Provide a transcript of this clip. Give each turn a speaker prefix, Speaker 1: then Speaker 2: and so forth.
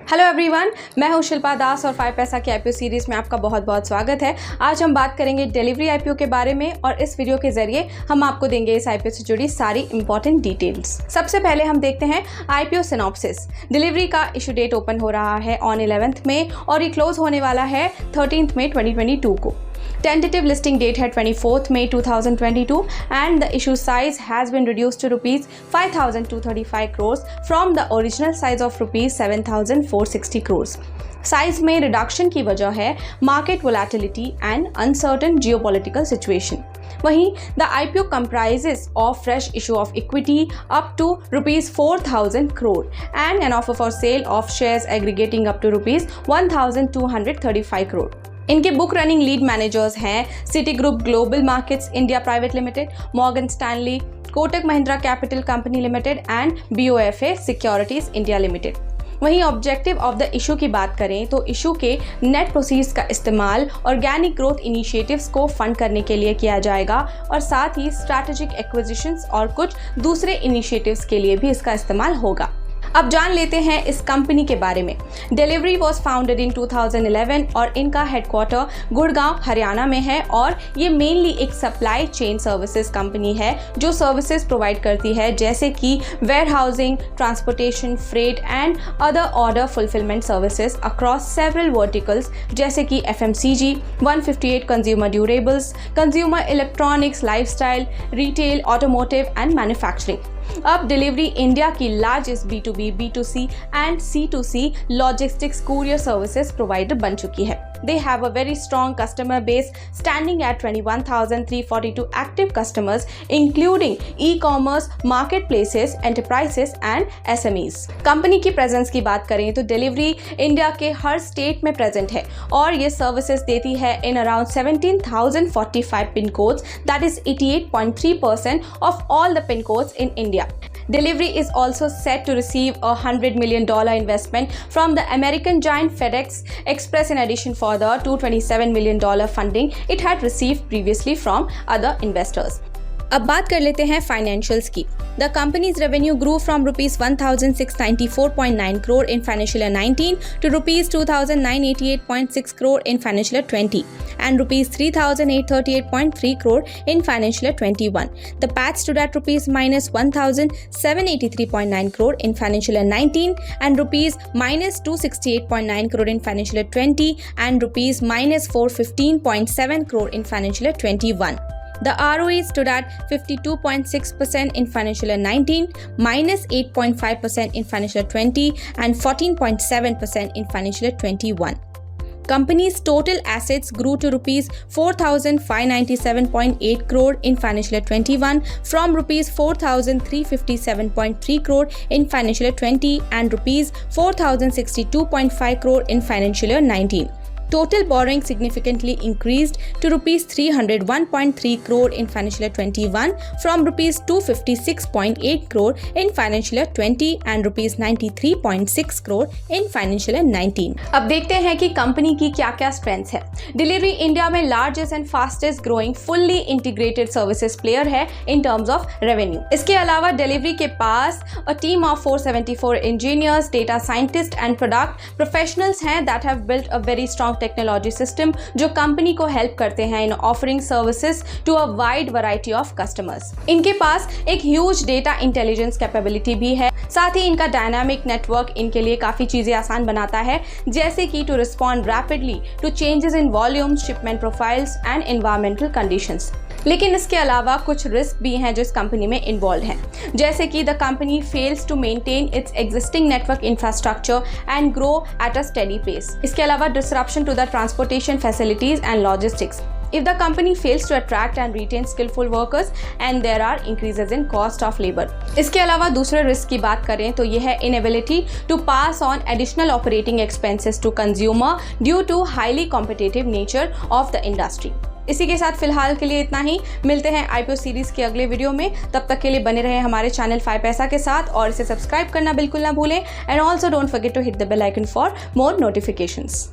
Speaker 1: Hello everyone, मैं हूं शिल्पा दास और 5 पैसा की आईपीओ सीरीज में आपका बहुत बहुत स्वागत है। आज हम बात करेंगे डिलीवरी आईपीओ के बारे में और इस वीडियो के जरिए हम आपको देंगे इस आईपीओ से जुड़ी सारी इंपॉर्टेंट डिटेल्स। सबसे पहले हम देखते हैं आईपीओ सिनॉप्सिस। डिलीवरी का इशू डेट ओपन हो रहा है ऑन 11th में और ये क्लोज होने वाला है 13th मई 2022 को। Tentative listing date है 24th May 2022 and the issue size has been reduced to rupees 5,235 crores from the original size of rupees 7,460 crores. Size में रिडक्शन की वजह है market volatility and uncertain geopolitical situation. वहीं the IPO comprises of fresh issue of equity up to rupees 4,000 crore and an offer for sale of shares aggregating up to rupees 1,235 crore. इनके book running lead managers हैं city group global markets India private limited, Morgan Stanley, Kotak Mahindra capital company limited and BOFA securities India limited. वहीं objective of the issue की बात करें तो issue के net proceeds का इस्तेमाल ऑर्गेनिक ग्रोथ इनिशिएटिव्स को फंड करने के लिए किया जाएगा और साथ ही स्ट्रैटेजिक एक्विजिशंस और कुछ दूसरे इनिशिएटिव्स के लिए भी इसका इस्तेमाल होगा। अब जान लेते हैं इस कंपनी के बारे में। डिलीवरी वॉज फाउंडेड इन 2011 और इनका हेडक्वार्टर गुड़गांव हरियाणा में है और ये मेनली एक सप्लाई चेन सर्विसेज कंपनी है जो सर्विसेज प्रोवाइड करती है जैसे कि warehousing, transportation, freight and other order fulfilment services across several verticals जैसे कि FMCG, 158 consumer durables, consumer electronics, lifestyle, retail, automotive and manufacturing. अब डिलीवरी इंडिया की largest B2B, B2C and C2C logistics courier services provider बन चुकी है। They have a very strong customer base standing at 21,342 active customers including e-commerce, marketplaces, enterprises and SMEs। Company की presence की बात करें तो डिलीवरी इंडिया के हर स्टेट में प्रेजेंट है और ये सर्विसेज देती है in around 17,045 pin codes, that is 88.3% of all the pin codes in India। Delivery is also set to receive a $100 million investment from the American giant FedEx Express in addition for the $227 million funding it had received previously from other investors। अब बात कर लेते हैं financials की। The companies revenue grew from rupees 1,694.9 crore in financial year 19 to rupees 2,988.6 crore in financial year 20 and rupees 3,838.3 crore in financial year 21. The PAT stood at rupees minus 1,783.9 crore in financial year 19 and rupees minus 268.9 crore in financial year 20 and rupees minus 415.7 crore in financial year 21. The ROE stood at 52.6% in financial year 19, minus 8.5% in financial year 20 and 14.7% in financial year 21. Company's total assets grew to rupees 4,597.8 crore in financial year 21 from rupees 4,357.3 crore in financial year 20 and rupees 4,062.5 crore in financial year 19. Total borrowing significantly increased to rupees 301.3 crore in financial year 21 from rupees 256.8 crore in financial year 20 and rupees 93.6 crore in financial year 19। अब देखते हैं कि company की क्या-क्या strengths है। Delhivery India में largest and fastest growing fully integrated services player है in terms of revenue. इसके अलावा डिलीवरी के पास a team of 474 engineers, data scientist and product professionals हैं that have built a very strong technology system जो company को help करते हैं in offering services to a wide variety of customers. इनके पास एक ह्यूज डेटा इंटेलिजेंस कैपेबिलिटी भी है। साथ ही इनका डायनामिक नेटवर्क इनके लिए काफी चीजें आसान बनाता है जैसे कि to respond rapidly to changes in volumes, shipment profiles and environmental conditions. लेकिन इसके अलावा कुछ रिस्क भी हैं जो इस कंपनी में इन्वॉल्व हैं, जैसे कि the company fails to maintain its existing network infrastructure and grow at a steady pace. इसके अलावा disruption to the transportation facilities and logistics if the company fails to attract and retain skillful workers and there are increases in cost of labor। इसके अलावा दूसरे risk की बात करें तो यह है inability to pass on additional operating expenses to consumer due to highly competitive nature of the industry। इसी के साथ फिलहाल के लिए इतना ही। मिलते हैं आईपीओ सीरीज के अगले वीडियो में, तब तक के लिए बने रहे हमारे चैनल 5 पैसा के साथ और इसे सब्सक्राइब करना बिल्कुल ना भूलें and also don't forget to hit the bell icon for more notifications.